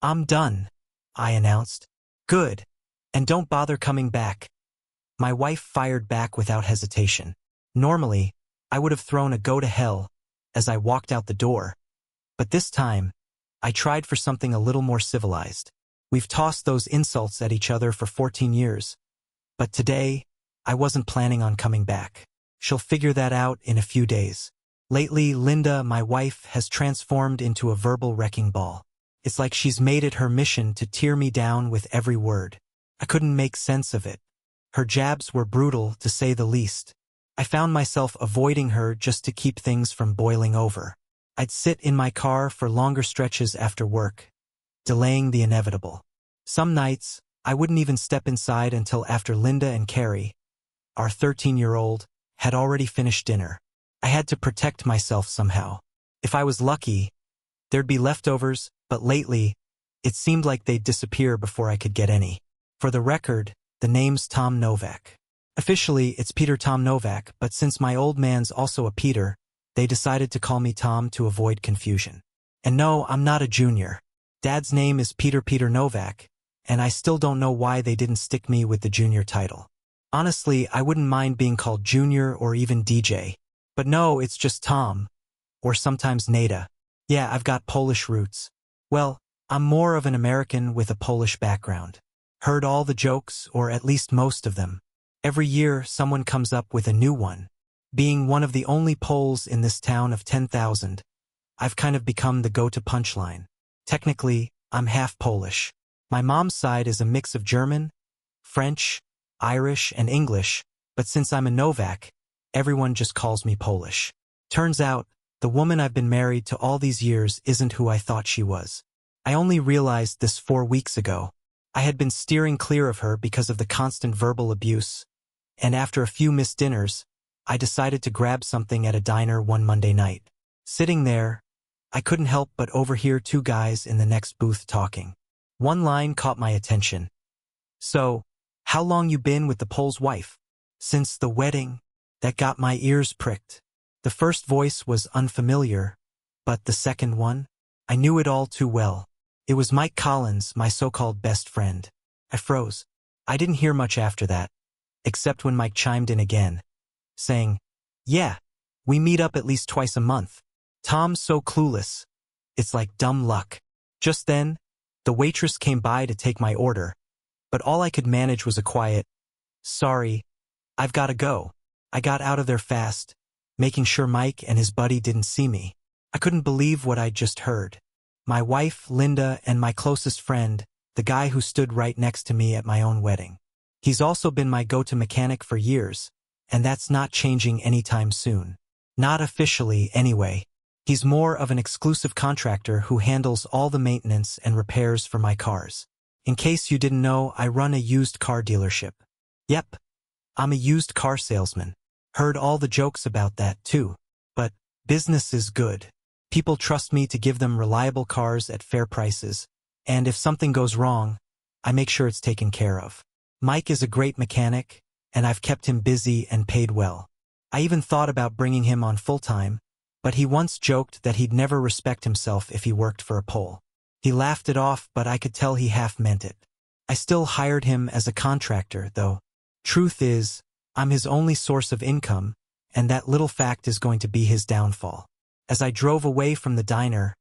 I'm done, I announced. Good. And don't bother coming back. My wife fired back without hesitation. Normally, I would have thrown a go to hell as I walked out the door. But this time, I tried for something a little more civilized. We've tossed those insults at each other for 14 years. But today, I wasn't planning on coming back. She'll figure that out in a few days. Lately, Linda, my wife, has transformed into a verbal wrecking ball. It's like she's made it her mission to tear me down with every word. I couldn't make sense of it. Her jabs were brutal, to say the least. I found myself avoiding her just to keep things from boiling over. I'd sit in my car for longer stretches after work, delaying the inevitable. Some nights, I wouldn't even step inside until after Linda and Carrie, our 13-year-old, had already finished dinner. I had to protect myself somehow. If I was lucky, there'd be leftovers, but lately, it seemed like they'd disappear before I could get any. For the record, the name's Tom Novak. Officially, it's Peter Tom Novak, but since my old man's also a Peter, they decided to call me Tom to avoid confusion. And no, I'm not a junior. Dad's name is Peter Novak, and I still don't know why they didn't stick me with the junior title. Honestly, I wouldn't mind being called Junior or even DJ. But no, it's just Tom. Or sometimes Nada. Yeah, I've got Polish roots. Well, I'm more of an American with a Polish background. Heard all the jokes, or at least most of them. Every year, someone comes up with a new one. Being one of the only Poles in this town of 10,000, I've kind of become the go-to punchline. Technically, I'm half Polish. My mom's side is a mix of German, French, Irish, and English, but since I'm a Novak, everyone just calls me Polish. Turns out, the woman I've been married to all these years isn't who I thought she was. I only realized this 4 weeks ago. I had been steering clear of her because of the constant verbal abuse, and after a few missed dinners, I decided to grab something at a diner one Monday night. Sitting there, I couldn't help but overhear 2 guys in the next booth talking. One line caught my attention. "So, how long you been with the Pole's wife?" "Since the wedding." That got my ears pricked. The first voice was unfamiliar, but the second one? I knew it all too well. It was Mike Collins, my so-called best friend. I froze. I didn't hear much after that, except when Mike chimed in again, saying, "Yeah, we meet up at least twice a month." Tom's so clueless. It's like dumb luck. Just then, the waitress came by to take my order, but all I could manage was a quiet, "Sorry, I've gotta go." I got out of there fast, making sure Mike and his buddy didn't see me. I couldn't believe what I'd just heard. My wife, Linda, and my closest friend, the guy who stood right next to me at my own wedding. He's also been my go-to mechanic for years, and that's not changing anytime soon. Not officially, anyway. He's more of an exclusive contractor who handles all the maintenance and repairs for my cars. In case you didn't know, I run a used car dealership. Yep, I'm a used car salesman. Heard all the jokes about that, too. But business is good. People trust me to give them reliable cars at fair prices, and if something goes wrong, I make sure it's taken care of. Mike is a great mechanic, and I've kept him busy and paid well. I even thought about bringing him on full-time, but he once joked that he'd never respect himself if he worked for a Pole. He laughed it off, but I could tell he half meant it. I still hired him as a contractor, though. Truth is, I'm his only source of income, and that little fact is going to be his downfall. As I drove away from the diner,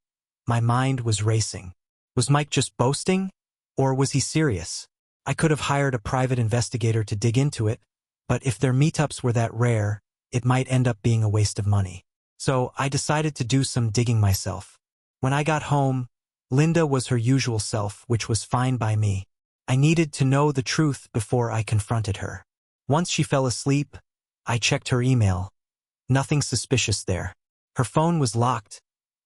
my mind was racing. Was Mike just boasting? Or was he serious? I could have hired a private investigator to dig into it, but if their meetups were that rare, it might end up being a waste of money. So I decided to do some digging myself. When I got home, Linda was her usual self, which was fine by me. I needed to know the truth before I confronted her. Once she fell asleep, I checked her email. Nothing suspicious there. Her phone was locked,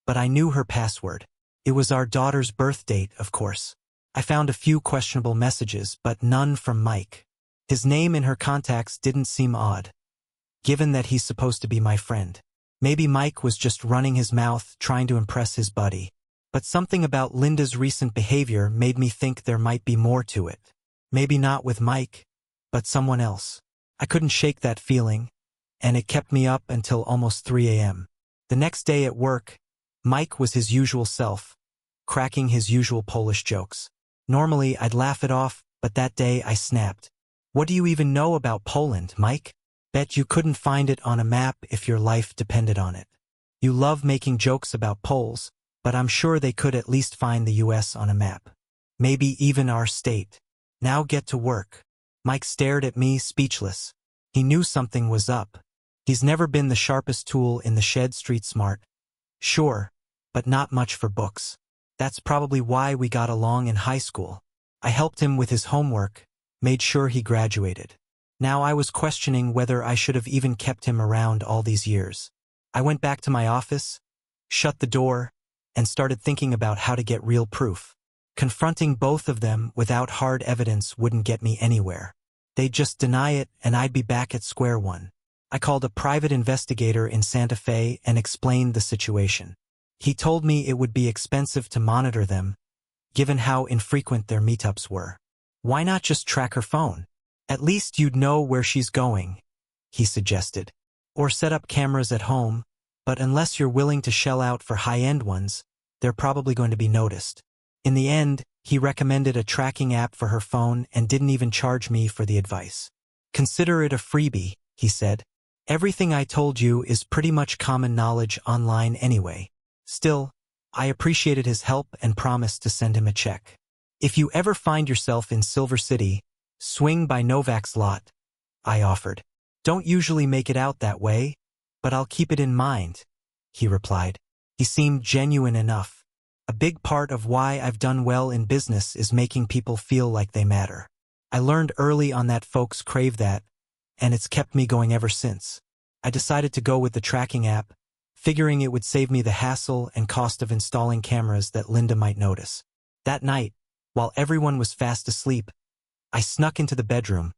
but I knew her password. It was our daughter's birth date, of course. I found a few questionable messages, but none from Mike. His name in her contacts didn't seem odd, given that he's supposed to be my friend. Maybe Mike was just running his mouth, trying to impress his buddy. But something about Linda's recent behavior made me think there might be more to it. Maybe not with Mike, but someone else. I couldn't shake that feeling, and it kept me up until almost 3 a.m. The next day at work, Mike was his usual self, cracking his usual Polish jokes. Normally, I'd laugh it off, but that day I snapped. What do you even know about Poland, Mike? Bet you couldn't find it on a map if your life depended on it. You love making jokes about Poles, but I'm sure they could at least find the US on a map. Maybe even our state. Now get to work. Mike stared at me, speechless. He knew something was up. He's never been the sharpest tool in the shed, street smart. Sure, but not much for books. That's probably why we got along in high school. I helped him with his homework, made sure he graduated. Now I was questioning whether I should have even kept him around all these years. I went back to my office, shut the door, and started thinking about how to get real proof. Confronting both of them without hard evidence wouldn't get me anywhere. They'd just deny it and I'd be back at square one. I called a private investigator in Santa Fe and explained the situation. He told me it would be expensive to monitor them, given how infrequent their meetups were. Why not just track her phone? At least you'd know where she's going, he suggested. Or set up cameras at home, but unless you're willing to shell out for high-end ones, they're probably going to be noticed. In the end, he recommended a tracking app for her phone and didn't even charge me for the advice. Consider it a freebie, he said. Everything I told you is pretty much common knowledge online anyway. Still, I appreciated his help and promised to send him a check. If you ever find yourself in Silver City, swing by Novak's lot, I offered. Don't usually make it out that way, but I'll keep it in mind, he replied. He seemed genuine enough. A big part of why I've done well in business is making people feel like they matter. I learned early on that folks crave that, and it's kept me going ever since. I decided to go with the tracking app, figuring it would save me the hassle and cost of installing cameras that Linda might notice. That night, while everyone was fast asleep, I snuck into the bedroom,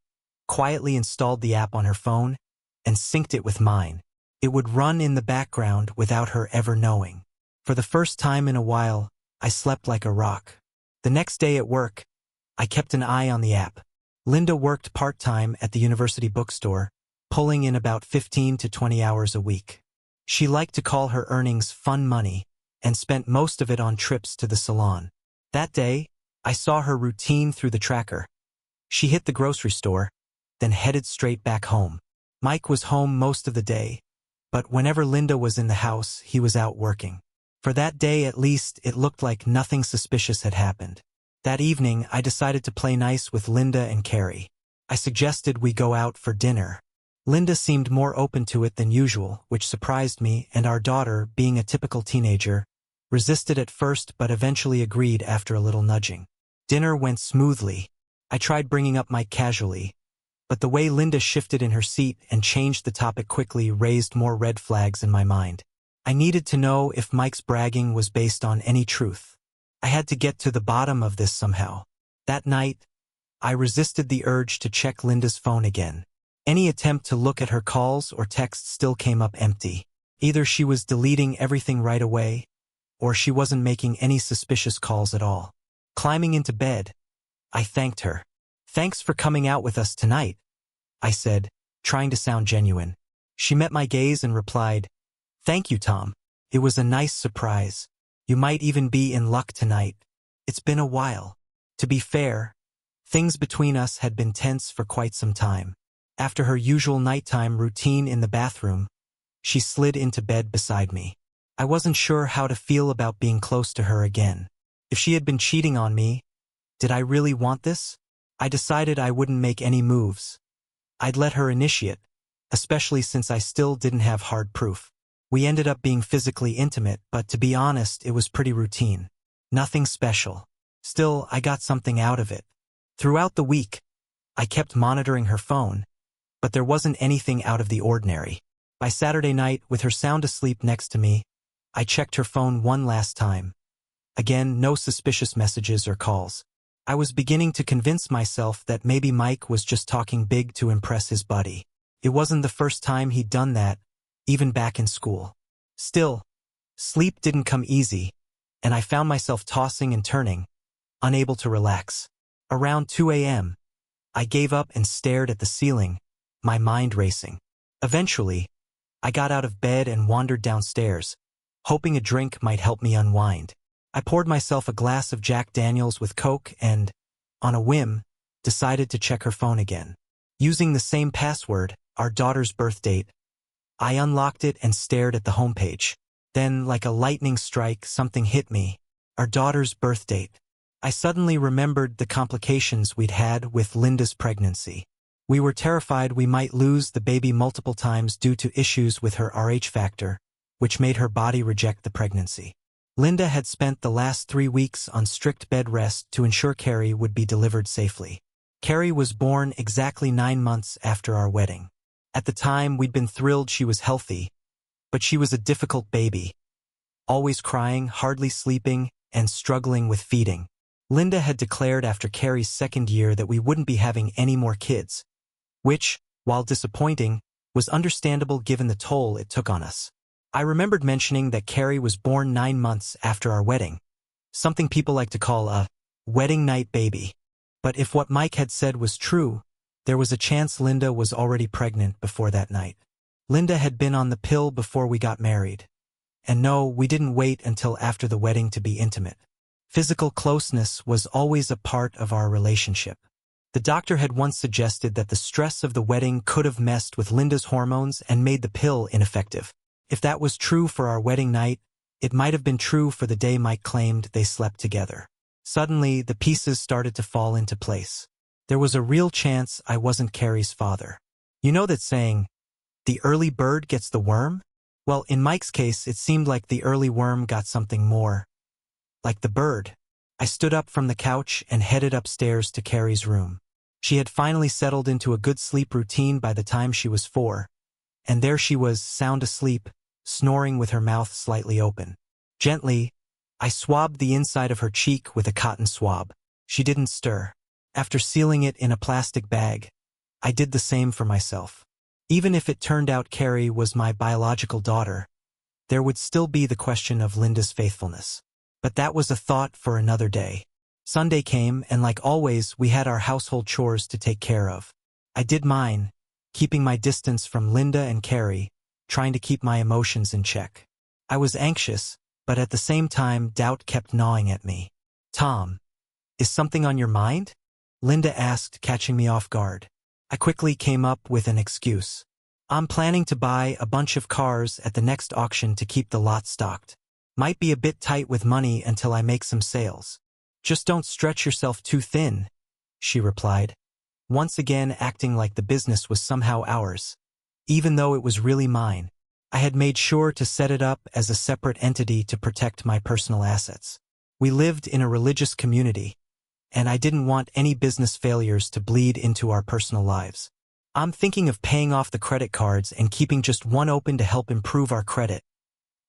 quietly installed the app on her phone, and synced it with mine. It would run in the background without her ever knowing. For the first time in a while, I slept like a rock. The next day at work, I kept an eye on the app. Linda worked part-time at the university bookstore, pulling in about 15 to 20 hours a week. She liked to call her earnings fun money and spent most of it on trips to the salon. That day, I saw her routine through the tracker. She hit the grocery store, then headed straight back home. Mike was home most of the day, but whenever Linda was in the house, he was out working. For that day at least, it looked like nothing suspicious had happened. That evening, I decided to play nice with Linda and Carrie. I suggested we go out for dinner. Linda seemed more open to it than usual, which surprised me, and our daughter, being a typical teenager, resisted at first but eventually agreed after a little nudging. Dinner went smoothly. I tried bringing up Mike casually, but the way Linda shifted in her seat and changed the topic quickly raised more red flags in my mind. I needed to know if Mike's bragging was based on any truth. I had to get to the bottom of this somehow. That night, I resisted the urge to check Linda's phone again. Any attempt to look at her calls or texts still came up empty. Either she was deleting everything right away, or she wasn't making any suspicious calls at all. Climbing into bed, I thanked her. "Thanks for coming out with us tonight," I said, trying to sound genuine. She met my gaze and replied, "Thank you, Tom. It was a nice surprise. You might even be in luck tonight. It's been a while." To be fair, things between us had been tense for quite some time. After her usual nighttime routine in the bathroom, she slid into bed beside me. I wasn't sure how to feel about being close to her again. If she had been cheating on me, did I really want this? I decided I wouldn't make any moves. I'd let her initiate, especially since I still didn't have hard proof. We ended up being physically intimate, but to be honest, it was pretty routine. Nothing special. Still, I got something out of it. Throughout the week, I kept monitoring her phone, but there wasn't anything out of the ordinary. By Saturday night, with her sound asleep next to me, I checked her phone one last time. Again, no suspicious messages or calls. I was beginning to convince myself that maybe Mike was just talking big to impress his buddy. It wasn't the first time he'd done that, even back in school. Still, sleep didn't come easy, and I found myself tossing and turning, unable to relax. Around 2 a.m., I gave up and stared at the ceiling, my mind racing. Eventually, I got out of bed and wandered downstairs, hoping a drink might help me unwind. I poured myself a glass of Jack Daniels with Coke and, on a whim, decided to check her phone again. Using the same password, our daughter's birth date, I unlocked it and stared at the homepage. Then, like a lightning strike, something hit me. Our daughter's birth date. I suddenly remembered the complications we'd had with Linda's pregnancy. We were terrified we might lose the baby multiple times due to issues with her Rh factor, which made her body reject the pregnancy. Linda had spent the last 3 weeks on strict bed rest to ensure Carrie would be delivered safely. Carrie was born exactly 9 months after our wedding. At the time, we'd been thrilled she was healthy, but she was a difficult baby, always crying, hardly sleeping, and struggling with feeding. Linda had declared after Carrie's 2nd year that we wouldn't be having any more kids, which, while disappointing, was understandable given the toll it took on us. I remembered mentioning that Carrie was born 9 months after our wedding, something people like to call a wedding night baby. But if what Mike had said was true, there was a chance Linda was already pregnant before that night. Linda had been on the pill before we got married. And no, we didn't wait until after the wedding to be intimate. Physical closeness was always a part of our relationship. The doctor had once suggested that the stress of the wedding could have messed with Linda's hormones and made the pill ineffective. If that was true for our wedding night, it might have been true for the day Mike claimed they slept together. Suddenly, the pieces started to fall into place. There was a real chance I wasn't Carrie's father. You know that saying, the early bird gets the worm? Well, in Mike's case, it seemed like the early worm got something more. Like the bird. I stood up from the couch and headed upstairs to Carrie's room. She had finally settled into a good sleep routine by the time she was 4. And there she was, sound asleep, snoring with her mouth slightly open. Gently, I swabbed the inside of her cheek with a cotton swab. She didn't stir. After sealing it in a plastic bag, I did the same for myself. Even if it turned out Carrie was my biological daughter, there would still be the question of Linda's faithfulness. But that was a thought for another day. Sunday came, and like always, we had our household chores to take care of. I did mine, keeping my distance from Linda and Carrie, trying to keep my emotions in check. I was anxious, but at the same time, doubt kept gnawing at me. Tom, is something on your mind? Linda asked, catching me off guard. I quickly came up with an excuse. I'm planning to buy a bunch of cars at the next auction to keep the lot stocked. Might be a bit tight with money until I make some sales. Just don't stretch yourself too thin, she replied, once again acting like the business was somehow ours. Even though it was really mine, I had made sure to set it up as a separate entity to protect my personal assets. We lived in a religious community, and I didn't want any business failures to bleed into our personal lives. I'm thinking of paying off the credit cards and keeping just one open to help improve our credit,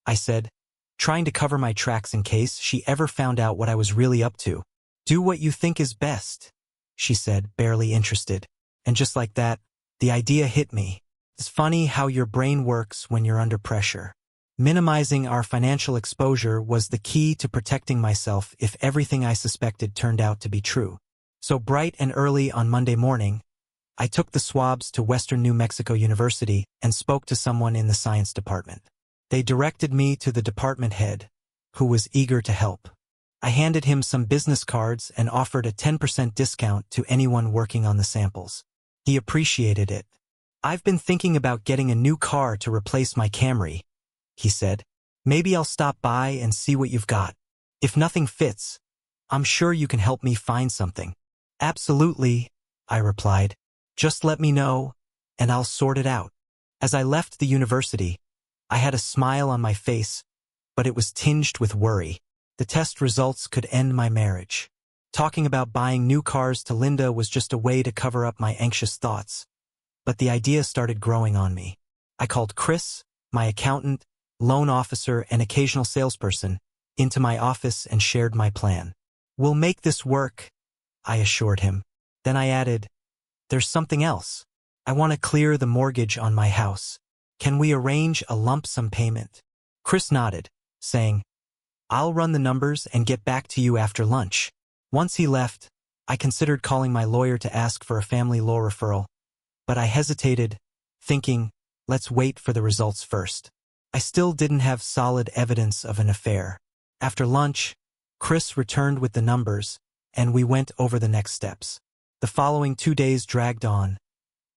I said, trying to cover my tracks in case she ever found out what I was really up to. Do what you think is best, she said, barely interested. And just like that, the idea hit me. It's funny how your brain works when you're under pressure. Minimizing our financial exposure was the key to protecting myself if everything I suspected turned out to be true. So bright and early on Monday morning, I took the swabs to Western New Mexico University and spoke to someone in the science department. They directed me to the department head, who was eager to help. I handed him some business cards and offered a 10% discount to anyone working on the samples. He appreciated it. I've been thinking about getting a new car to replace my Camry, he said. Maybe I'll stop by and see what you've got. If nothing fits, I'm sure you can help me find something. Absolutely, I replied. Just let me know, and I'll sort it out. As I left the university, I had a smile on my face, but it was tinged with worry. The test results could end my marriage. Talking about buying new cars to Linda was just a way to cover up my anxious thoughts. But the idea started growing on me. I called Chris, my accountant, loan officer, and occasional salesperson, into my office and shared my plan. We'll make this work, I assured him. Then I added, there's something else. I want to clear the mortgage on my house. Can we arrange a lump sum payment? Chris nodded, saying, I'll run the numbers and get back to you after lunch. Once he left, I considered calling my lawyer to ask for a family law referral, but I hesitated, thinking, let's wait for the results first. I still didn't have solid evidence of an affair. After lunch, Chris returned with the numbers, and we went over the next steps. The following 2 days dragged on,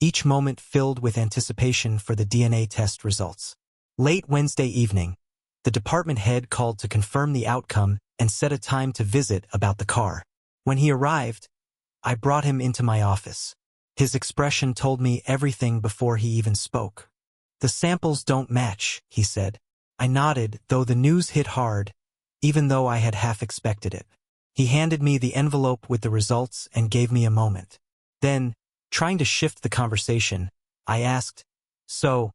each moment filled with anticipation for the DNA test results. Late Wednesday evening, the department head called to confirm the outcome and set a time to visit about the car. When he arrived, I brought him into my office. His expression told me everything before he even spoke. "The samples don't match," he said. I nodded, though the news hit hard, even though I had half expected it. He handed me the envelope with the results and gave me a moment. Then, trying to shift the conversation, I asked, "So,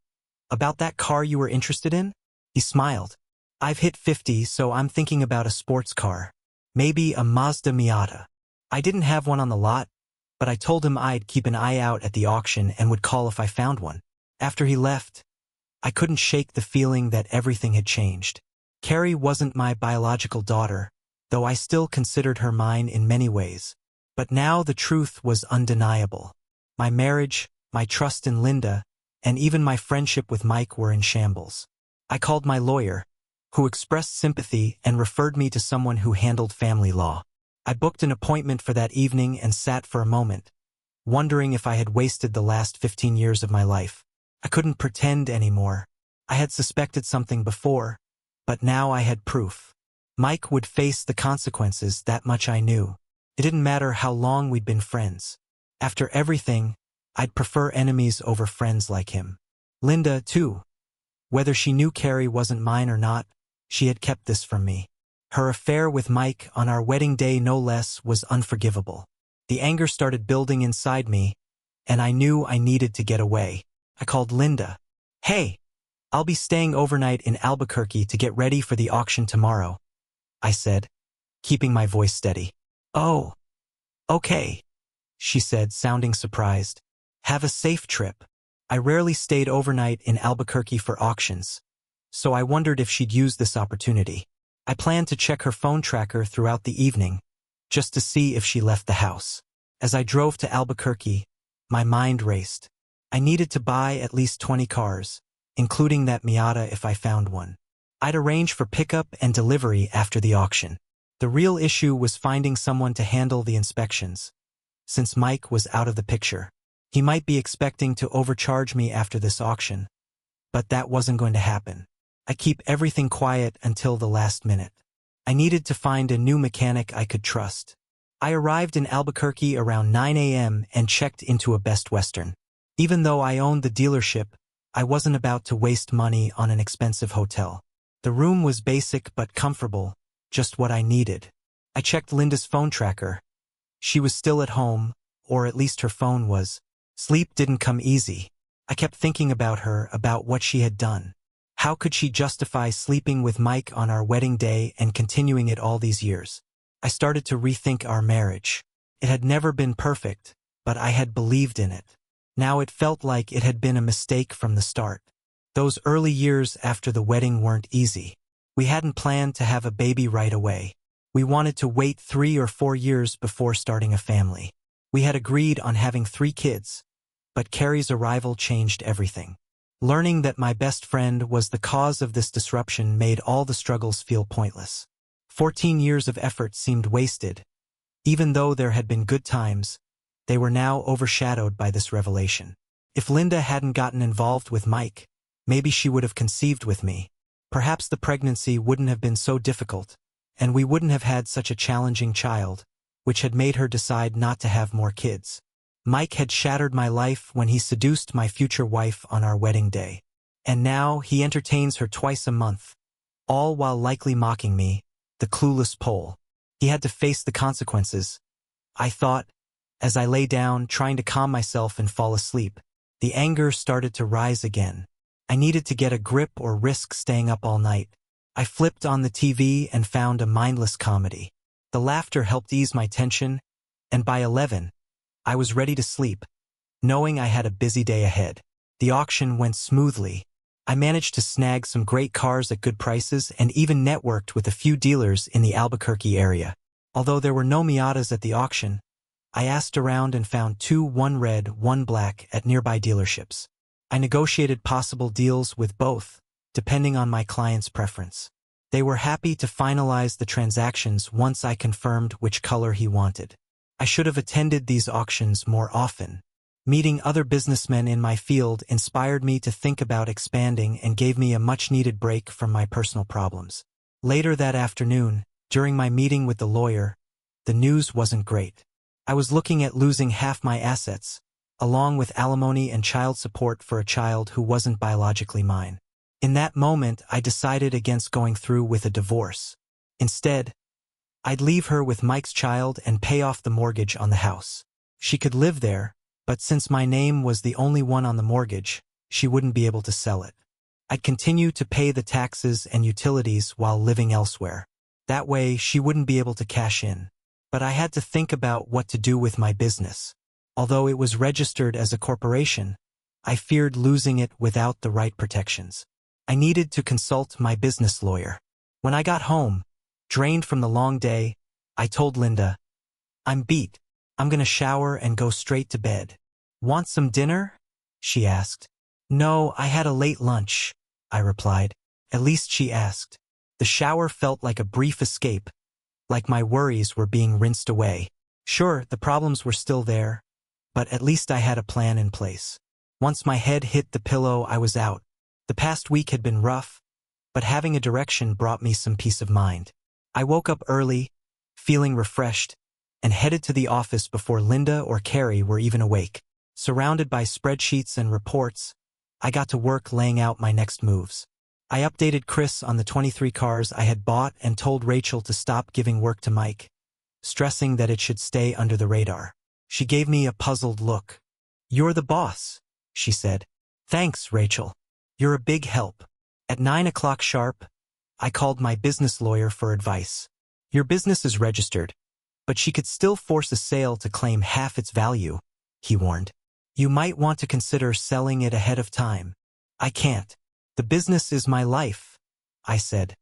about that car you were interested in?" He smiled. "I've hit 50, so I'm thinking about a sports car. Maybe a Mazda Miata." I didn't have one on the lot, but I told him I'd keep an eye out at the auction and would call if I found one. After he left, I couldn't shake the feeling that everything had changed. Carrie wasn't my biological daughter, though I still considered her mine in many ways. But now the truth was undeniable. My marriage, my trust in Linda, and even my friendship with Mike were in shambles. I called my lawyer, who expressed sympathy and referred me to someone who handled family law. I booked an appointment for that evening and sat for a moment, wondering if I had wasted the last 15 years of my life. I couldn't pretend anymore. I had suspected something before, but now I had proof. Mike would face the consequences, that much I knew. It didn't matter how long we'd been friends. After everything, I'd prefer enemies over friends like him. Linda, too. Whether she knew Carrie wasn't mine or not, she had kept this from me. Her affair with Mike, on our wedding day no less, was unforgivable. The anger started building inside me, and I knew I needed to get away. I called Linda. "Hey, I'll be staying overnight in Albuquerque to get ready for the auction tomorrow," I said, keeping my voice steady. "Oh, okay," she said, sounding surprised. "Have a safe trip." I rarely stayed overnight in Albuquerque for auctions, so I wondered if she'd use this opportunity. I planned to check her phone tracker throughout the evening, just to see if she left the house. As I drove to Albuquerque, my mind raced. I needed to buy at least 20 cars, including that Miata if I found one. I'd arrange for pickup and delivery after the auction. The real issue was finding someone to handle the inspections. Since Mike was out of the picture, he might be expecting to overcharge me after this auction, but that wasn't going to happen. I keep everything quiet until the last minute. I needed to find a new mechanic I could trust. I arrived in Albuquerque around 9 a.m. and checked into a Best Western. Even though I owned the dealership, I wasn't about to waste money on an expensive hotel. The room was basic but comfortable, just what I needed. I checked Linda's phone tracker. She was still at home, or at least her phone was. Sleep didn't come easy. I kept thinking about her, about what she had done. How could she justify sleeping with Mike on our wedding day and continuing it all these years? I started to rethink our marriage. It had never been perfect, but I had believed in it. Now it felt like it had been a mistake from the start. Those early years after the wedding weren't easy. We hadn't planned to have a baby right away. We wanted to wait 3 or 4 years before starting a family. We had agreed on having 3 kids, but Carrie's arrival changed everything. Learning that my best friend was the cause of this disruption made all the struggles feel pointless. 14 years of effort seemed wasted. Even though there had been good times, they were now overshadowed by this revelation. If Linda hadn't gotten involved with Mike, maybe she would have conceived with me. Perhaps the pregnancy wouldn't have been so difficult, and we wouldn't have had such a challenging child, which had made her decide not to have more kids. Mike had shattered my life when he seduced my future wife on our wedding day. And now he entertains her twice a month, all while likely mocking me, the clueless Pole. He had to face the consequences, I thought, as I lay down trying to calm myself and fall asleep. The anger started to rise again. I needed to get a grip or risk staying up all night. I flipped on the TV and found a mindless comedy. The laughter helped ease my tension, and by 11, I was ready to sleep, knowing I had a busy day ahead. The auction went smoothly. I managed to snag some great cars at good prices and even networked with a few dealers in the Albuquerque area. Although there were no Miatas at the auction, I asked around and found 2, one red, one black, at nearby dealerships. I negotiated possible deals with both, depending on my client's preference. They were happy to finalize the transactions once I confirmed which color he wanted. I should have attended these auctions more often. Meeting other businessmen in my field inspired me to think about expanding and gave me a much-needed break from my personal problems. Later that afternoon, during my meeting with the lawyer, the news wasn't great. I was looking at losing half my assets, along with alimony and child support for a child who wasn't biologically mine. In that moment, I decided against going through with a divorce. Instead, I'd leave her with Mike's child and pay off the mortgage on the house. She could live there, but since my name was the only one on the mortgage, she wouldn't be able to sell it. I'd continue to pay the taxes and utilities while living elsewhere. That way, she wouldn't be able to cash in. But I had to think about what to do with my business. Although it was registered as a corporation, I feared losing it without the right protections. I needed to consult my business lawyer. When I got home, drained from the long day, I told Linda, "I'm beat. I'm gonna shower and go straight to bed." "Want some dinner?" she asked. "No, I had a late lunch," I replied. At least she asked. The shower felt like a brief escape, like my worries were being rinsed away. Sure, the problems were still there, but at least I had a plan in place. Once my head hit the pillow, I was out. The past week had been rough, but having a direction brought me some peace of mind. I woke up early, feeling refreshed, and headed to the office before Linda or Carrie were even awake. Surrounded by spreadsheets and reports, I got to work laying out my next moves. I updated Chris on the 23 cars I had bought and told Rachel to stop giving work to Mike, stressing that it should stay under the radar. She gave me a puzzled look. "You're the boss," she said. "Thanks, Rachel. You're a big help." At 9 o'clock sharp, I called my business lawyer for advice. "Your business is registered, but she could still force a sale to claim half its value," he warned. "You might want to consider selling it ahead of time." "I can't. The business is my life," I said,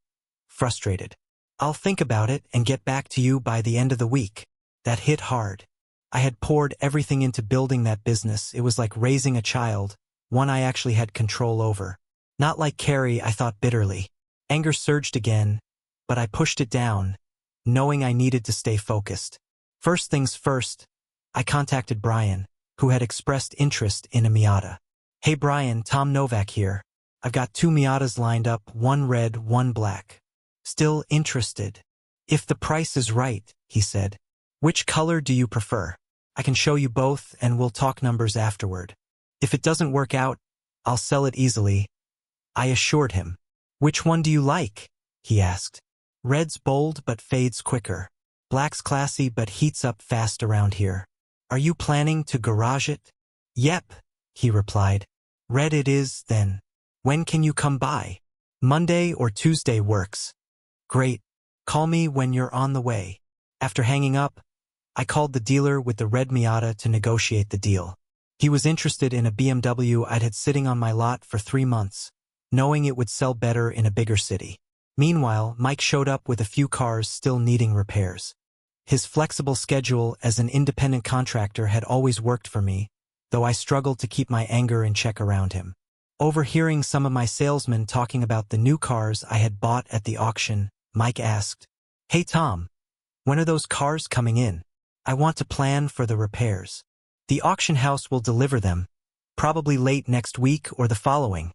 frustrated. "I'll think about it and get back to you by the end of the week." That hit hard. I had poured everything into building that business. It was like raising a child, one I actually had control over. Not like Carrie, I thought bitterly. Anger surged again, but I pushed it down, knowing I needed to stay focused. First things first, I contacted Brian, who had expressed interest in a Miata. "Hey Brian, Tom Novak here. I've got 2 Miatas lined up, one red, one black. Still interested?" "If the price is right," he said. "Which color do you prefer? I can show you both and we'll talk numbers afterward. If it doesn't work out, I'll sell it easily," I assured him. "Which one do you like?" he asked. "Red's bold but fades quicker. Black's classy but heats up fast around here. Are you planning to garage it?" "Yep," he replied. "Red it is, then. When can you come by?" "Monday or Tuesday works." "Great. Call me when you're on the way." After hanging up, I called the dealer with the red Miata to negotiate the deal. He was interested in a BMW I'd had sitting on my lot for 3 months, knowing it would sell better in a bigger city. Meanwhile, Mike showed up with a few cars still needing repairs. His flexible schedule as an independent contractor had always worked for me, though I struggled to keep my anger in check around him. Overhearing some of my salesmen talking about the new cars I had bought at the auction, Mike asked, "Hey Tom, when are those cars coming in? I want to plan for the repairs." "The auction house will deliver them, probably late next week or the following,"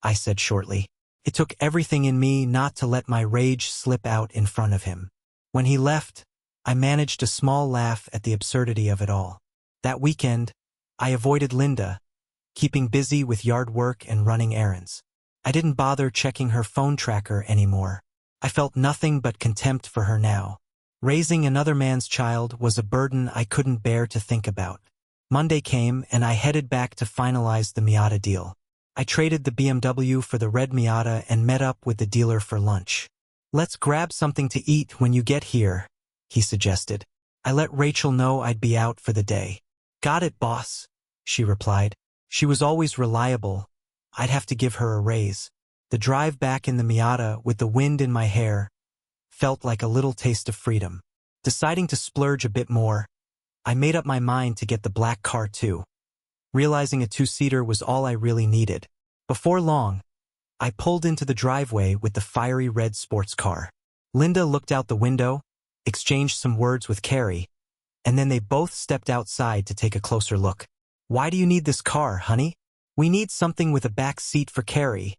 I said shortly. It took everything in me not to let my rage slip out in front of him. When he left, I managed a small laugh at the absurdity of it all. That weekend, I avoided Linda, keeping busy with yard work and running errands. I didn't bother checking her phone tracker anymore. I felt nothing but contempt for her now. Raising another man's child was a burden I couldn't bear to think about. Monday came and I headed back to finalize the Miata deal. I traded the BMW for the red Miata and met up with the dealer for lunch. "Let's grab something to eat when you get here," he suggested. I let Rachel know I'd be out for the day. "Got it, boss," she replied. She was always reliable. I'd have to give her a raise. The drive back in the Miata with the wind in my hair felt like a little taste of freedom. Deciding to splurge a bit more, I made up my mind to get the black car too, realizing a 2-seater was all I really needed. Before long, I pulled into the driveway with the fiery red sports car. Linda looked out the window, exchanged some words with Carrie, and then they both stepped outside to take a closer look. "Why do you need this car, honey?" "We need something with a back seat for Carrie,"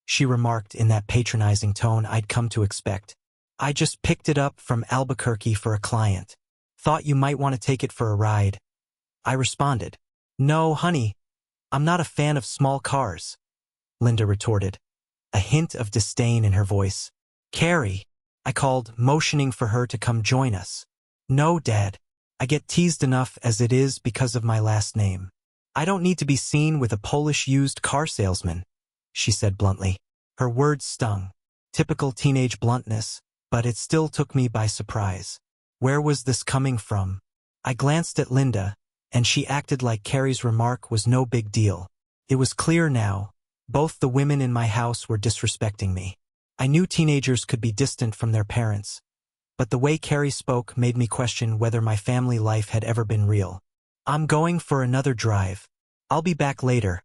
she remarked in that patronizing tone I'd come to expect. "I just picked it up from Albuquerque for a client. Thought you might want to take it for a ride." I responded. "No, honey, I'm not a fan of small cars," Linda retorted, a hint of disdain in her voice. "Carrie," I called, motioning for her to come join us. "No, Dad. I get teased enough as it is because of my last name. I don't need to be seen with a Polish used car salesman," she said bluntly. Her words stung. Typical teenage bluntness, but it still took me by surprise. Where was this coming from? I glanced at Linda, and she acted like Carrie's remark was no big deal. It was clear now, both the women in my house were disrespecting me. I knew teenagers could be distant from their parents, but the way Carrie spoke made me question whether my family life had ever been real. "I'm going for another drive. I'll be back later,"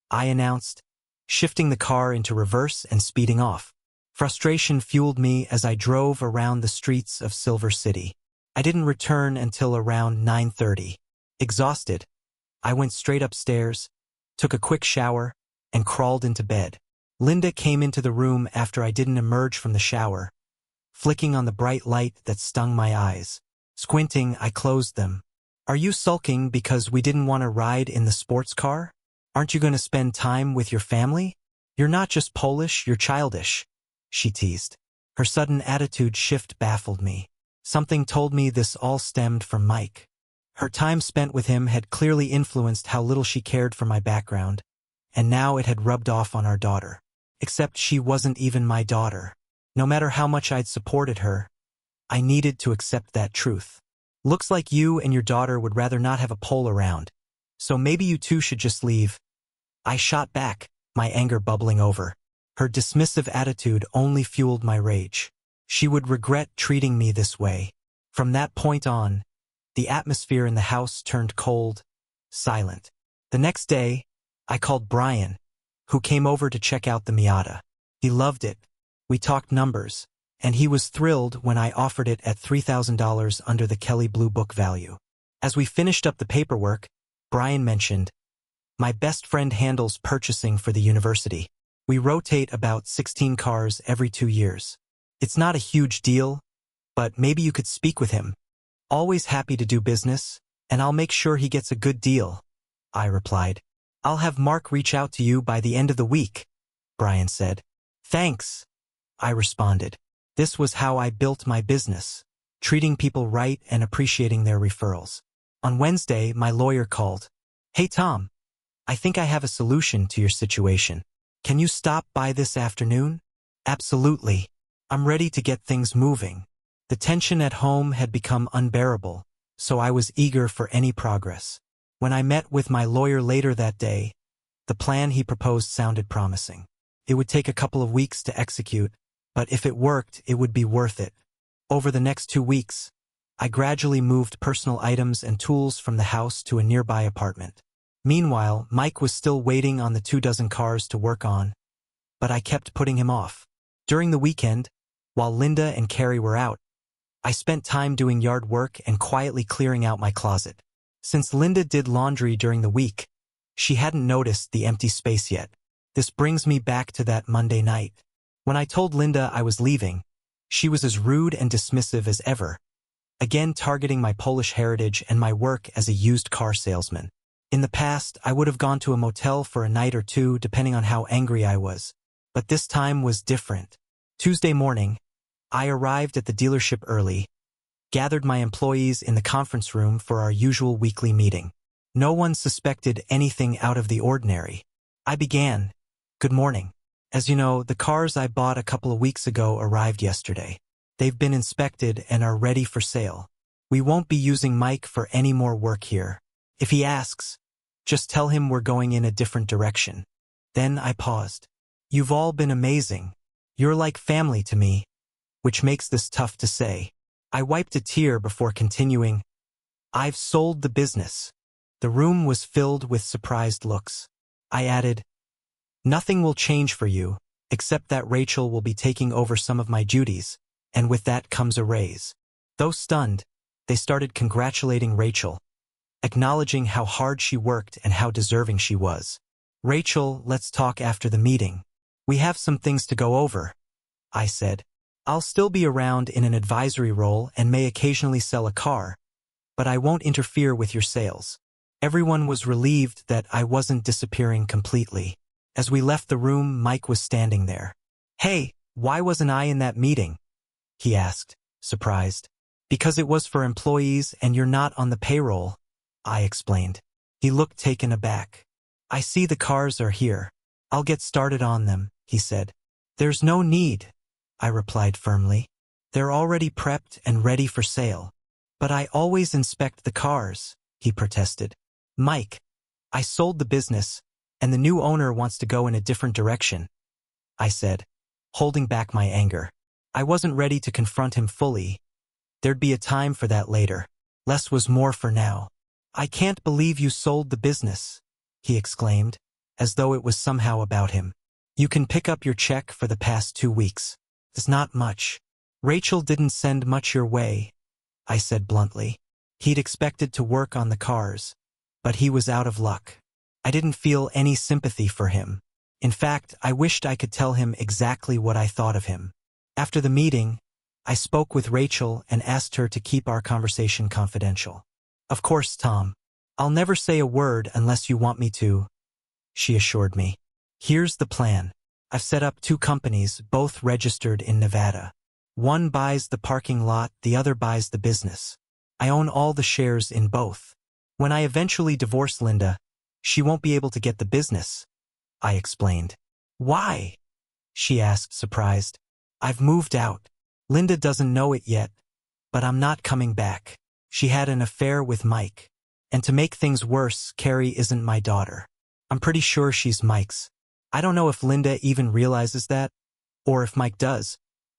I announced, shifting the car into reverse and speeding off. Frustration fueled me as I drove around the streets of Silver City. I didn't return until around 9:30. Exhausted, I went straight upstairs, took a quick shower, and crawled into bed. Linda came into the room after I didn't emerge from the shower, flicking on the bright light that stung my eyes. Squinting, I closed them. "Are you sulking because we didn't want to ride in the sports car? Aren't you going to spend time with your family? You're not just Polish, you're childish," she teased. Her sudden attitude shift baffled me. Something told me this all stemmed from Mike. Her time spent with him had clearly influenced how little she cared for my background, and now it had rubbed off on our daughter. Except she wasn't even my daughter. No matter how much I'd supported her, I needed to accept that truth. "Looks like you and your daughter would rather not have a Pole around, so maybe you two should just leave," I shot back, my anger bubbling over. Her dismissive attitude only fueled my rage. She would regret treating me this way. From that point on, the atmosphere in the house turned cold, silent. The next day, I called Brian, who came over to check out the Miata. He loved it. We talked numbers, and he was thrilled when I offered it at $3,000 under the Kelley Blue Book value. As we finished up the paperwork, Brian mentioned, "My best friend handles purchasing for the university. We rotate about 16 cars every 2 years. It's not a huge deal, but maybe you could speak with him. Always happy to do business, and I'll make sure he gets a good deal," I replied. "I'll have Mark reach out to you by the end of the week," Brian said. "Thanks," I responded. This was how I built my business, treating people right and appreciating their referrals. On Wednesday, my lawyer called. "Hey Tom, I think I have a solution to your situation. Can you stop by this afternoon?" "Absolutely. I'm ready to get things moving." The tension at home had become unbearable, so I was eager for any progress. When I met with my lawyer later that day, the plan he proposed sounded promising. It would take a couple of weeks to execute, but if it worked, it would be worth it. Over the next 2 weeks, I gradually moved personal items and tools from the house to a nearby apartment. Meanwhile, Mike was still waiting on the 24 cars to work on, but I kept putting him off. During the weekend, while Linda and Carrie were out, I spent time doing yard work and quietly clearing out my closet. Since Linda did laundry during the week, she hadn't noticed the empty space yet. This brings me back to that Monday night. When I told Linda I was leaving, she was as rude and dismissive as ever, again targeting my Polish heritage and my work as a used car salesman. In the past, I would have gone to a motel for a night or two depending on how angry I was, but this time was different. Tuesday morning, I arrived at the dealership early, gathered my employees in the conference room for our usual weekly meeting. No one suspected anything out of the ordinary. I began, "Good morning. As you know, the cars I bought a couple of weeks ago arrived yesterday. They've been inspected and are ready for sale. We won't be using Mike for any more work here. If he asks, just tell him we're going in a different direction." Then I paused. "You've all been amazing. You're like family to me, which makes this tough to say." I wiped a tear before continuing, "I've sold the business." The room was filled with surprised looks. I added, Nothing will change for you, except that Rachel will be taking over some of my duties, and with that comes a raise. Though stunned, they started congratulating Rachel, acknowledging how hard she worked and how deserving she was. Rachel, let's talk after the meeting. We have some things to go over, I said. I'll still be around in an advisory role and may occasionally sell a car, but I won't interfere with your sales. Everyone was relieved that I wasn't disappearing completely. As we left the room, Mike was standing there. Hey, why wasn't I in that meeting? He asked, surprised. Because it was for employees and you're not on the payroll, I explained. He looked taken aback. I see the cars are here. I'll get started on them, he said. There's no need, I replied firmly. They're already prepped and ready for sale. But I always inspect the cars, he protested. Mike, I sold the business, and the new owner wants to go in a different direction, I said, holding back my anger. I wasn't ready to confront him fully. There'd be a time for that later. Less was more for now. I can't believe you sold the business, he exclaimed, as though it was somehow about him. You can pick up your check for the past 2 weeks. It's not much. Rachel didn't send much your way, I said bluntly. He'd expected to work on the cars, but he was out of luck. I didn't feel any sympathy for him. In fact, I wished I could tell him exactly what I thought of him. After the meeting, I spoke with Rachel and asked her to keep our conversation confidential. Of course, Tom. I'll never say a word unless you want me to, she assured me. Here's the plan. I've set up 2 companies, both registered in Nevada. One buys the parking lot, the other buys the business. I own all the shares in both. When I eventually divorce Linda, she won't be able to get the business, I explained. Why? She asked, surprised. I've moved out. Linda doesn't know it yet, but I'm not coming back. She had an affair with Mike. And to make things worse, Carrie isn't my daughter. I'm pretty sure she's Mike's. I don't know if Linda even realizes that, or if Mike does,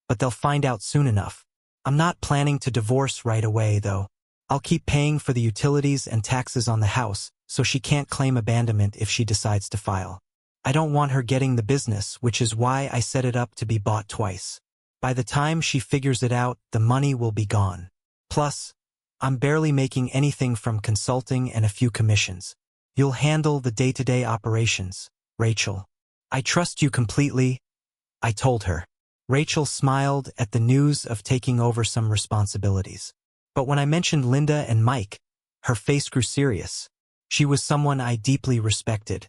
but they'll find out soon enough. I'm not planning to divorce right away, though. I'll keep paying for the utilities and taxes on the house, so she can't claim abandonment if she decides to file. I don't want her getting the business, which is why I set it up to be bought twice. By the time she figures it out, the money will be gone. Plus, I'm barely making anything from consulting and a few commissions. You'll handle the day-to-day operations, Rachel. I trust you completely, I told her. Rachel smiled at the news of taking over some responsibilities. But when I mentioned Linda and Mike, her face grew serious. She was someone I deeply respected.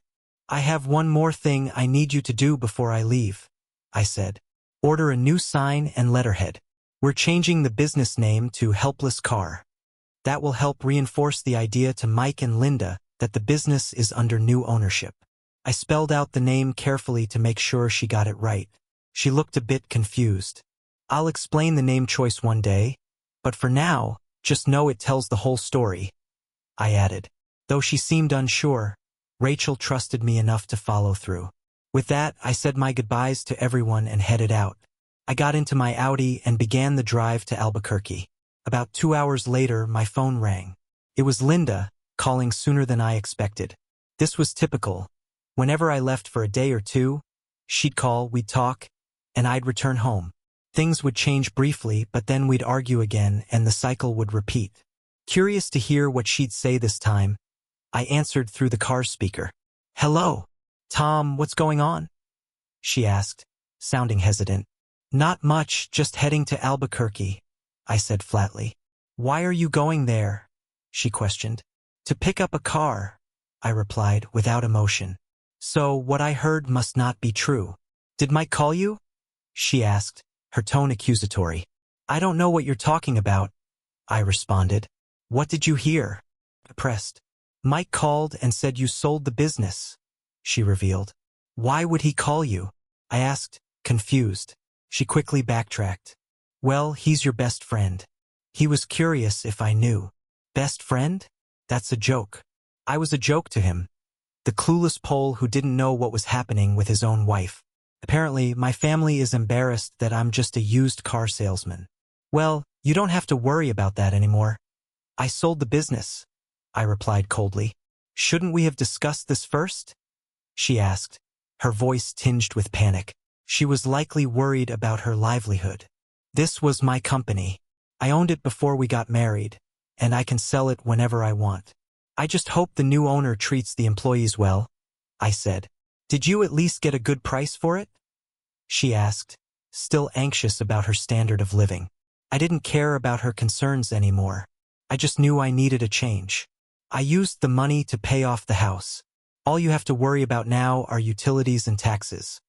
I have one more thing I need you to do before I leave, I said. Order a new sign and letterhead. We're changing the business name to Helpless Car. That will help reinforce the idea to Mike and Linda that the business is under new ownership. I spelled out the name carefully to make sure she got it right. She looked a bit confused. I'll explain the name choice one day, but for now, just know it tells the whole story, I added. Though she seemed unsure, Rachel trusted me enough to follow through. With that, I said my goodbyes to everyone and headed out. I got into my Audi and began the drive to Albuquerque. About 2 hours later, my phone rang. It was Linda, calling sooner than I expected. This was typical. Whenever I left for a day or two, she'd call, we'd talk, and I'd return home. Things would change briefly, but then we'd argue again, and the cycle would repeat. Curious to hear what she'd say this time, I answered through the car speaker. Hello, Tom, what's going on? She asked, sounding hesitant. Not much, just heading to Albuquerque, I said flatly. Why are you going there? She questioned. To pick up a car, I replied without emotion. So what I heard must not be true. Did Mike call you? She asked, her tone accusatory. I don't know what you're talking about, I responded. What did you hear? I pressed. Mike called and said you sold the business, she revealed. Why would he call you? I asked, confused. She quickly backtracked. Well, he's your best friend. He was curious if I knew. Best friend? That's a joke. I was a joke to him. The clueless Pole who didn't know what was happening with his own wife. Apparently, my family is embarrassed that I'm just a used car salesman. Well, you don't have to worry about that anymore. I sold the business, I replied coldly. Shouldn't we have discussed this first? She asked, her voice tinged with panic. She was likely worried about her livelihood. This was my company. I owned it before we got married, and I can sell it whenever I want. I just hope the new owner treats the employees well, I said. Did you at least get a good price for it? She asked, still anxious about her standard of living. I didn't care about her concerns anymore. I just knew I needed a change. I used the money to pay off the house. All you have to worry about now are utilities and taxes.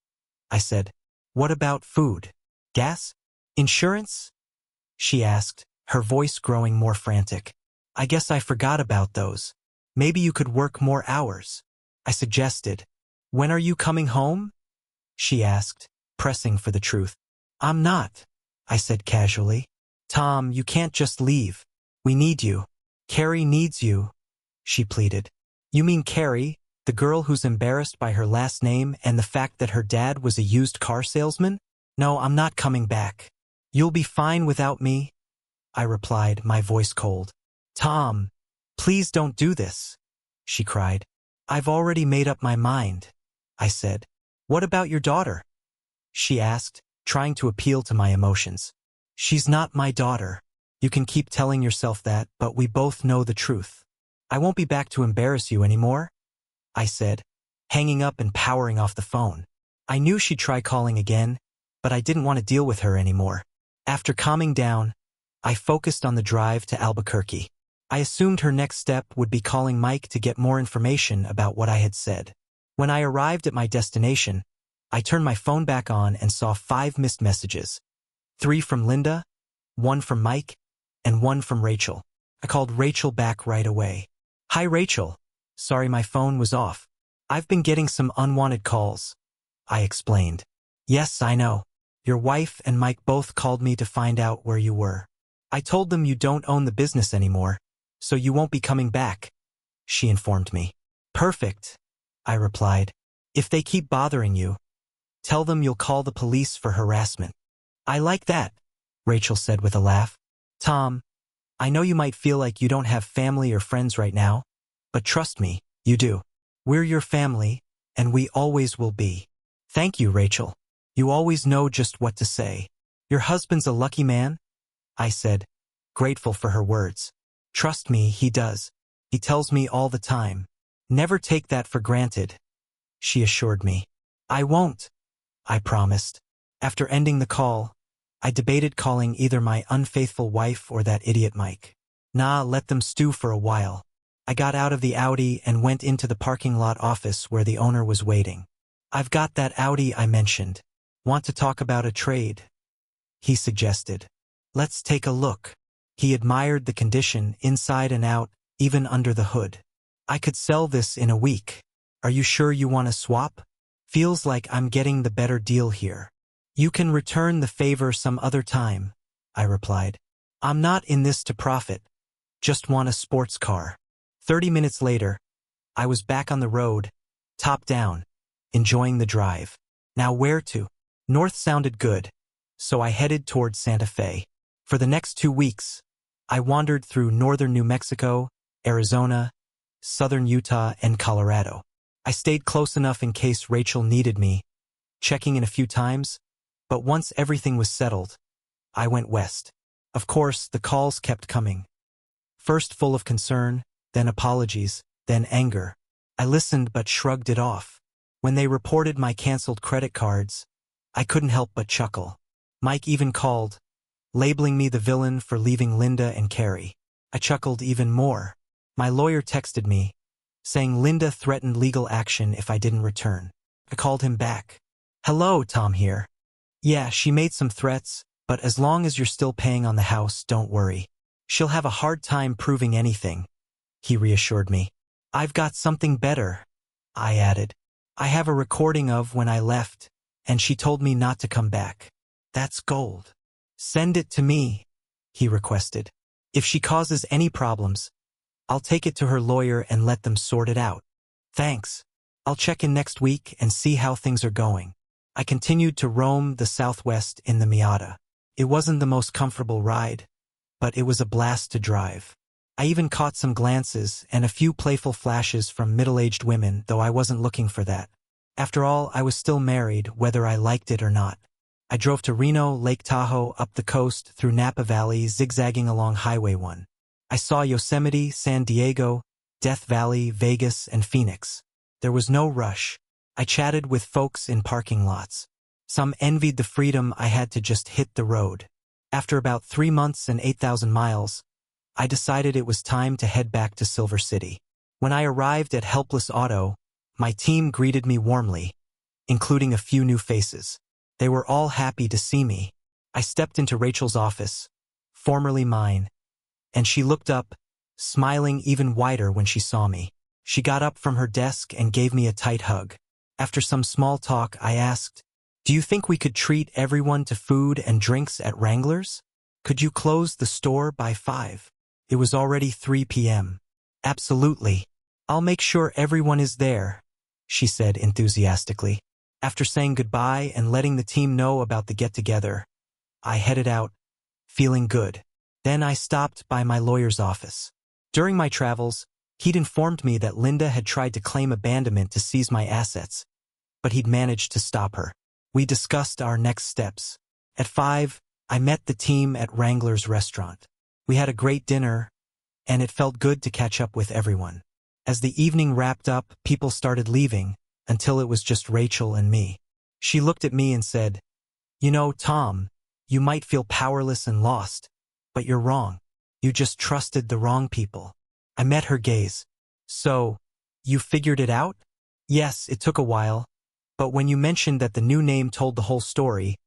I said. What about food? Gas? Insurance? She asked, her voice growing more frantic. I guess I forgot about those. Maybe you could work more hours, I suggested. When are you coming home? She asked, pressing for the truth. I'm not, I said casually. Tom, you can't just leave. We need you. Carrie needs you, she pleaded. You mean Carrie, the girl who's embarrassed by her last name and the fact that her dad was a used car salesman? No, I'm not coming back. You'll be fine without me, I replied, my voice cold. Tom, please don't do this, she cried. I've already made up my mind, I said. What about your daughter? She asked, trying to appeal to my emotions. She's not my daughter. You can keep telling yourself that, but we both know the truth. I won't be back to embarrass you anymore, I said, hanging up and powering off the phone. I knew she'd try calling again, but I didn't want to deal with her anymore. After calming down, I focused on the drive to Albuquerque. I assumed her next step would be calling Mike to get more information about what I had said. When I arrived at my destination, I turned my phone back on and saw 5 missed messages. 3 from Linda, 1 from Mike, and 1 from Rachel. I called Rachel back right away. Hi, Rachel. Sorry my phone was off. I've been getting some unwanted calls, I explained. Yes, I know. Your wife and Mike both called me to find out where you were. I told them you don't own the business anymore, so you won't be coming back, she informed me. Perfect, I replied. If they keep bothering you, tell them you'll call the police for harassment. I like that, Rachel said with a laugh. Tom, I know you might feel like you don't have family or friends right now, but trust me, you do. We're your family, and we always will be. Thank you, Rachel. You always know just what to say. Your husband's a lucky man, I said, grateful for her words. Trust me, he does. He tells me all the time. Never take that for granted, she assured me. I won't, I promised. After ending the call, I debated calling either my unfaithful wife or that idiot Mike. Nah, let them stew for a while. I got out of the Audi and went into the parking lot office where the owner was waiting. I've got that Audi I mentioned. Want to talk about a trade? He suggested. Let's take a look. He admired the condition inside and out, even under the hood. I could sell this in a week. Are you sure you want to swap? Feels like I'm getting the better deal here. You can return the favor some other time, I replied. I'm not in this to profit. Just want a sports car. 30 minutes later, I was back on the road, top down, enjoying the drive. Now where to? North sounded good, so I headed towards Santa Fe. For the next 2 weeks, I wandered through northern New Mexico, Arizona, southern Utah, and Colorado. I stayed close enough in case Rachel needed me, checking in a few times, but once everything was settled, I went west. Of course, the calls kept coming. First full of concern, then apologies, then anger. I listened but shrugged it off. When they reported my canceled credit cards, I couldn't help but chuckle. Mike even called, labeling me the villain for leaving Linda and Carrie. I chuckled even more. My lawyer texted me, saying Linda threatened legal action if I didn't return. I called him back. Hello, Tom here. Yeah, she made some threats, but as long as you're still paying on the house, don't worry. She'll have a hard time proving anything, he reassured me. I've got something better, I added. I have a recording of when I left, and she told me not to come back. That's gold. Send it to me, he requested. If she causes any problems, I'll take it to her lawyer and let them sort it out. Thanks. I'll check in next week and see how things are going. I continued to roam the Southwest in the Miata. It wasn't the most comfortable ride, but it was a blast to drive. I even caught some glances and a few playful flashes from middle-aged women, though I wasn't looking for that. After all, I was still married, whether I liked it or not. I drove to Reno, Lake Tahoe, up the coast, through Napa Valley, zigzagging along Highway 1. I saw Yosemite, San Diego, Death Valley, Vegas, and Phoenix. There was no rush. I chatted with folks in parking lots. Some envied the freedom I had to just hit the road. After about 3 months and 8,000 miles, I decided it was time to head back to Silver City. When I arrived at Helpless Auto, my team greeted me warmly, including a few new faces. They were all happy to see me. I stepped into Rachel's office, formerly mine, and she looked up, smiling even wider when she saw me. She got up from her desk and gave me a tight hug. After some small talk, I asked, "Do you think we could treat everyone to food and drinks at Wrangler's? Could you close the store by 5? It was already 3 p.m. "Absolutely. I'll make sure everyone is there," she said enthusiastically. After saying goodbye and letting the team know about the get-together, I headed out, feeling good. Then I stopped by my lawyer's office. During my travels, he'd informed me that Linda had tried to claim abandonment to seize my assets, but he'd managed to stop her. We discussed our next steps. At 5, I met the team at Wrangler's restaurant. We had a great dinner, and it felt good to catch up with everyone. As the evening wrapped up, people started leaving, until it was just Rachel and me. She looked at me and said, "You know, Tom, you might feel powerless and lost, but you're wrong. You just trusted the wrong people." I met her gaze. "So, you figured it out?" "Yes, it took a while, but when you mentioned that the new name told the whole story,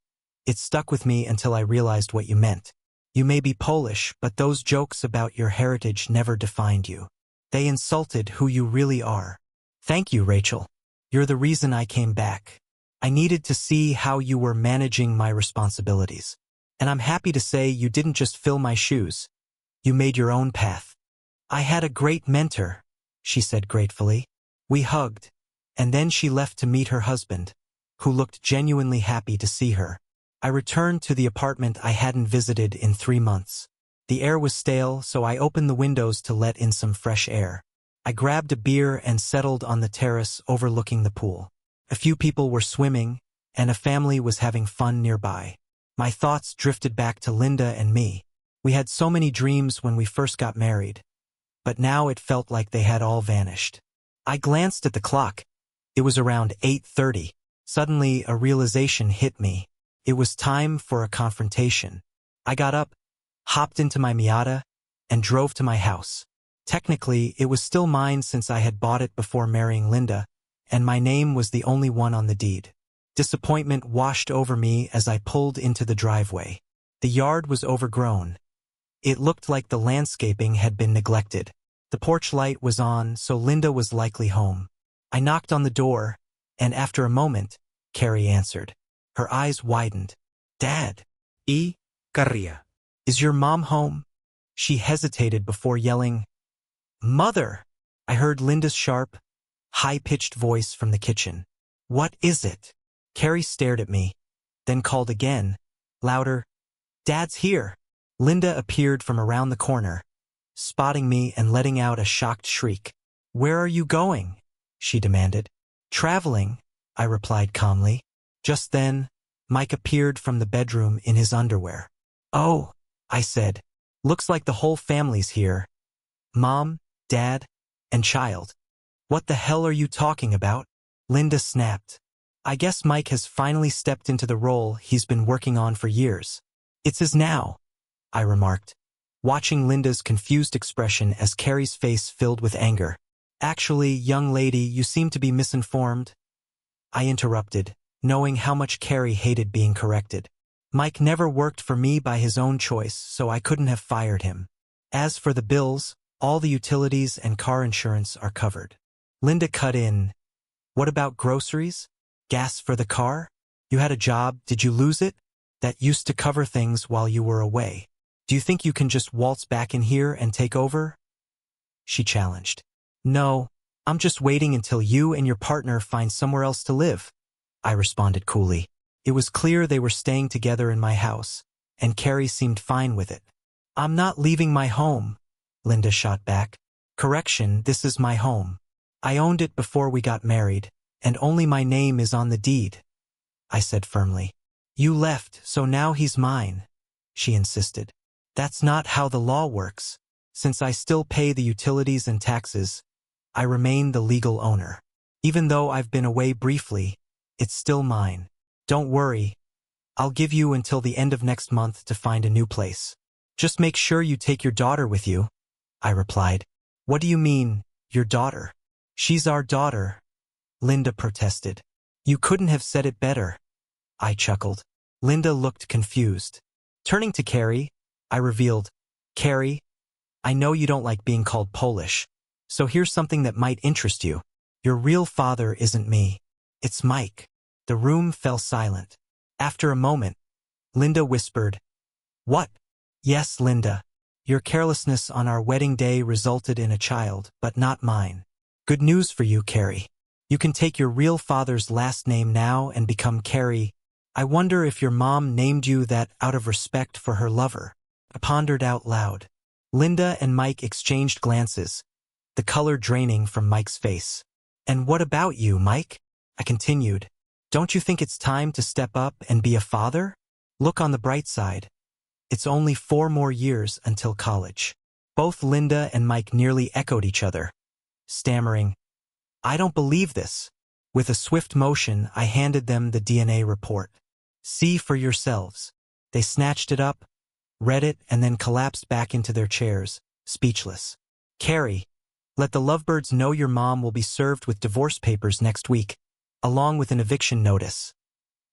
it stuck with me until I realized what you meant. You may be Polish, but those jokes about your heritage never defined you. They insulted who you really are." "Thank you, Rachel. You're the reason I came back. I needed to see how you were managing my responsibilities. And I'm happy to say you didn't just fill my shoes. You made your own path." "I had a great mentor," she said gratefully. We hugged, and then she left to meet her husband, who looked genuinely happy to see her. I returned to the apartment I hadn't visited in 3 months. The air was stale, so I opened the windows to let in some fresh air. I grabbed a beer and settled on the terrace overlooking the pool. A few people were swimming, and a family was having fun nearby. My thoughts drifted back to Linda and me. We had so many dreams when we first got married, but now it felt like they had all vanished. I glanced at the clock. It was around 8:30. Suddenly, a realization hit me. It was time for a confrontation. I got up, hopped into my Miata, and drove to my house. Technically, it was still mine since I had bought it before marrying Linda, and my name was the only one on the deed. Disappointment washed over me as I pulled into the driveway. The yard was overgrown. It looked like the landscaping had been neglected. The porch light was on, so Linda was likely home. I knocked on the door, and after a moment, Carrie answered. Her eyes widened. "Dad." Carria. "Is your mom home?" She hesitated before yelling, "Mother!" I heard Linda's sharp, high-pitched voice from the kitchen. "What is it?" Carrie stared at me, then called again, louder, "Dad's here." Linda appeared from around the corner, spotting me and letting out a shocked shriek. "Where are you going?" she demanded. "Traveling," I replied calmly. Just then, Mike appeared from the bedroom in his underwear. "Oh," I said, "looks like the whole family's here. Mom, Dad, and child." "What the hell are you talking about?" Linda snapped. "I guess Mike has finally stepped into the role he's been working on for years. It's his now," I remarked, watching Linda's confused expression as Carrie's face filled with anger. "Actually, young lady, you seem to be misinformed," I interrupted, knowing how much Carrie hated being corrected. "Mike never worked for me by his own choice, so I couldn't have fired him. As for the bills, all the utilities and car insurance are covered." Linda cut in. "What about groceries? Gas for the car? You had a job, did you lose it? That used to cover things while you were away. Do you think you can just waltz back in here and take over?" she challenged. "No, I'm just waiting until you and your partner find somewhere else to live," I responded coolly. It was clear they were staying together in my house, and Carrie seemed fine with it. "I'm not leaving my home," Linda shot back. "Correction, this is my home. I owned it before we got married, and only my name is on the deed, I said firmly. You left, so now he's mine, she insisted. That's not how the law works. Since I still pay the utilities and taxes, I remain the legal owner. Even though I've been away briefly, it's still mine. Don't worry, I'll give you until the end of next month to find a new place. Just make sure you take your daughter with you, I replied. What do you mean, your daughter? She's our daughter, Linda protested. You couldn't have said it better, I chuckled. Linda looked confused. Turning to Carrie, I revealed, Carrie, I know you don't like being called Polish, so here's something that might interest you. Your real father isn't me. It's Mike. The room fell silent. After a moment, Linda whispered, What? Yes, Linda. Your carelessness on our wedding day resulted in a child, but not mine. Good news for you, Carrie. You can take your real father's last name now and become Carrie. I wonder if your mom named you that out of respect for her lover. I pondered out loud. Linda and Mike exchanged glances, the color draining from Mike's face. And what about you, Mike? I continued. Don't you think it's time to step up and be a father? Look on the bright side. It's only 4 more years until college. Both Linda and Mike nearly echoed each other, stammering, I don't believe this. With a swift motion, I handed them the DNA report. See for yourselves. They snatched it up, read it, and then collapsed back into their chairs, speechless. Carrie, let the Lovebirds know your mom will be served with divorce papers next week, along with an eviction notice,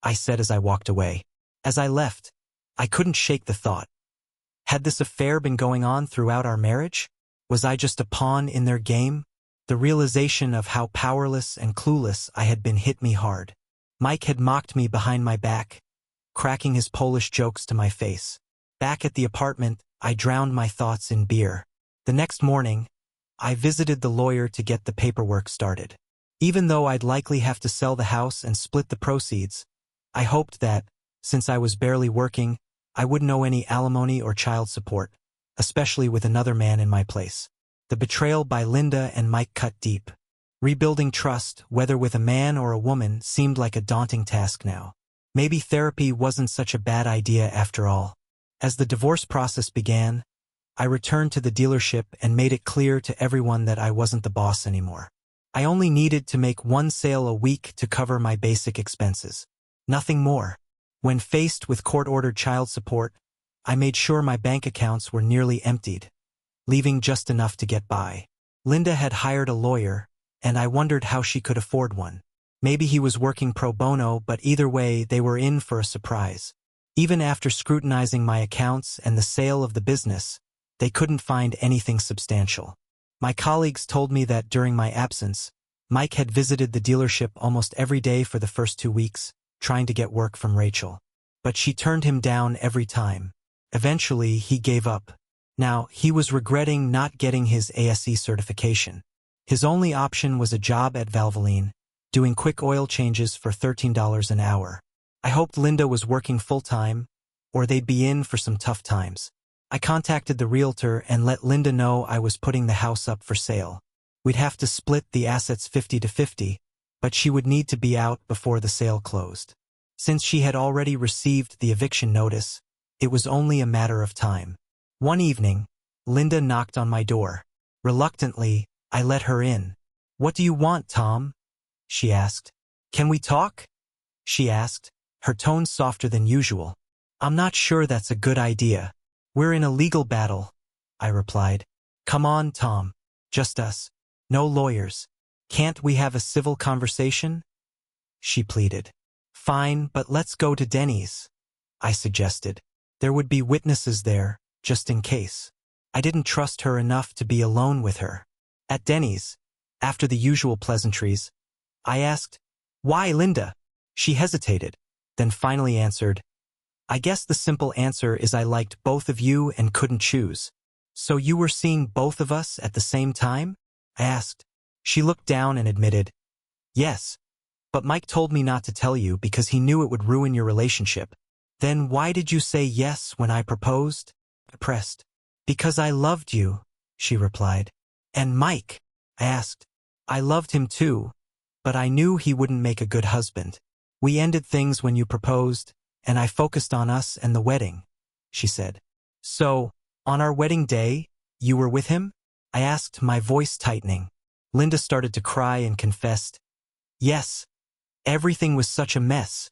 I said as I walked away. As I left, I couldn't shake the thought. Had this affair been going on throughout our marriage? Was I just a pawn in their game? The realization of how powerless and clueless I had been hit me hard. Mike had mocked me behind my back, cracking his Polish jokes to my face. Back at the apartment, I drowned my thoughts in beer. The next morning, I visited the lawyer to get the paperwork started. Even though I'd likely have to sell the house and split the proceeds, I hoped that, since I was barely working, I wouldn't owe any alimony or child support, especially with another man in my place. The betrayal by Linda and Mike cut deep. Rebuilding trust, whether with a man or a woman, seemed like a daunting task now. Maybe therapy wasn't such a bad idea after all. As the divorce process began, I returned to the dealership and made it clear to everyone that I wasn't the boss anymore. I only needed to make 1 sale a week to cover my basic expenses. Nothing more. When faced with court-ordered child support, I made sure my bank accounts were nearly emptied, leaving just enough to get by. Linda had hired a lawyer, and I wondered how she could afford one. Maybe he was working pro bono, but either way, they were in for a surprise. Even after scrutinizing my accounts and the sale of the business, they couldn't find anything substantial. My colleagues told me that during my absence, Mike had visited the dealership almost every day for the first 2 weeks, trying to get work from Rachel. But she turned him down every time. Eventually, he gave up. Now, he was regretting not getting his ASE certification. His only option was a job at Valvoline, doing quick oil changes for $13 an hour. I hoped Linda was working full-time, or they'd be in for some tough times. I contacted the realtor and let Linda know I was putting the house up for sale. We'd have to split the assets 50-50, but she would need to be out before the sale closed. Since she had already received the eviction notice, it was only a matter of time. One evening, Linda knocked on my door. Reluctantly, I let her in. What do you want, Tom? She asked. Can we talk? She asked, her tone softer than usual. I'm not sure that's a good idea. We're in a legal battle, I replied. Come on, Tom. Just us. No lawyers. Can't we have a civil conversation? She pleaded. Fine, but let's go to Denny's, I suggested. There would be witnesses there, just in case. I didn't trust her enough to be alone with her. At Denny's, after the usual pleasantries, I asked, Why, Linda? She hesitated, then finally answered, I guess the simple answer is I liked both of you and couldn't choose. So you were seeing both of us at the same time? I asked. She looked down and admitted, Yes, but Mike told me not to tell you because he knew it would ruin your relationship. Then why did you say yes when I proposed? I pressed. Because I loved you, she replied. And Mike? I asked. I loved him too, but I knew he wouldn't make a good husband. We ended things when you proposed, and I focused on us and the wedding, she said. So, on our wedding day, you were with him? I asked, my voice tightening. Linda started to cry and confessed, yes, everything was such a mess.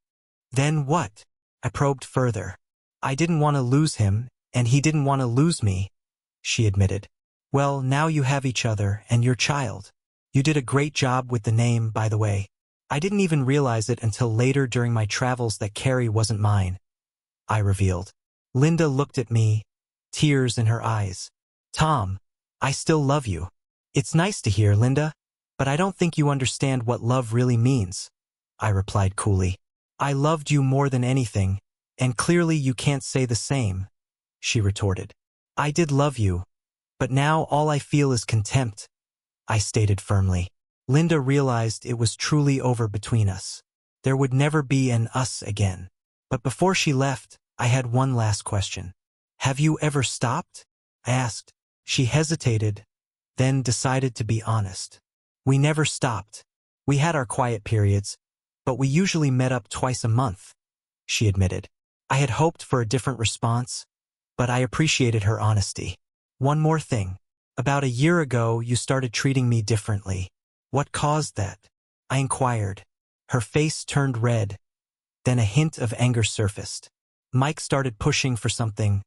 Then what? I probed further. I didn't want to lose him, and he didn't want to lose me, she admitted. Well, now you have each other and your child. You did a great job with the name, by the way. I didn't even realize it until later during my travels that Carrie wasn't mine, I revealed. Linda looked at me, tears in her eyes. Tom, I still love you. It's nice to hear, Linda, but I don't think you understand what love really means, I replied coolly. I loved you more than anything, and clearly you can't say the same, she retorted. I did love you, but now all I feel is contempt, I stated firmly. Linda realized it was truly over between us. There would never be an us again. But before she left, I had one last question. Have you ever stopped? I asked. She hesitated, then decided to be honest. We never stopped. We had our quiet periods, but we usually met up twice a month, she admitted. I had hoped for a different response, but I appreciated her honesty. One more thing. About a year ago, you started treating me differently. What caused that? I inquired. Her face turned red. Then a hint of anger surfaced. Mike started pushing for something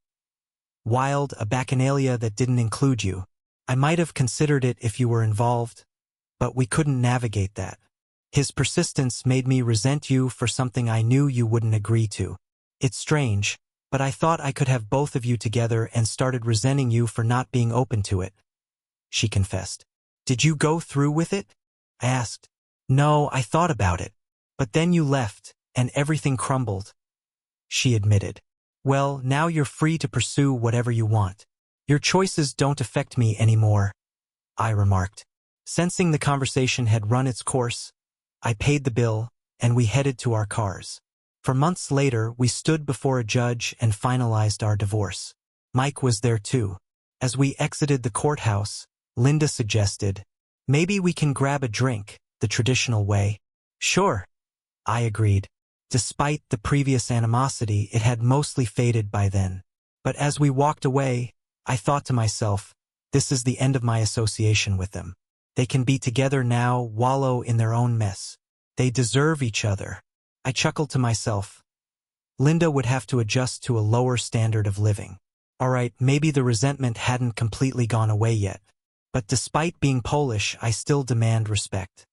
wild, a bacchanalia that didn't include you. I might have considered it if you were involved, but we couldn't navigate that. His persistence made me resent you for something I knew you wouldn't agree to. It's strange, but I thought I could have both of you together and started resenting you for not being open to it, she confessed. Did you go through with it? I asked. No, I thought about it. But then you left, and everything crumbled, she admitted. Well, now you're free to pursue whatever you want. Your choices don't affect me anymore, I remarked. Sensing the conversation had run its course, I paid the bill, and we headed to our cars. For months later, we stood before a judge and finalized our divorce. Mike was there too. As we exited the courthouse, Linda suggested, maybe we can grab a drink, the traditional way. Sure, I agreed. Despite the previous animosity, it had mostly faded by then. But as we walked away, I thought to myself, this is the end of my association with them. They can be together now, wallow in their own mess. They deserve each other. I chuckled to myself. Linda would have to adjust to a lower standard of living. All right, maybe the resentment hadn't completely gone away yet. But despite being Polish, I still demand respect.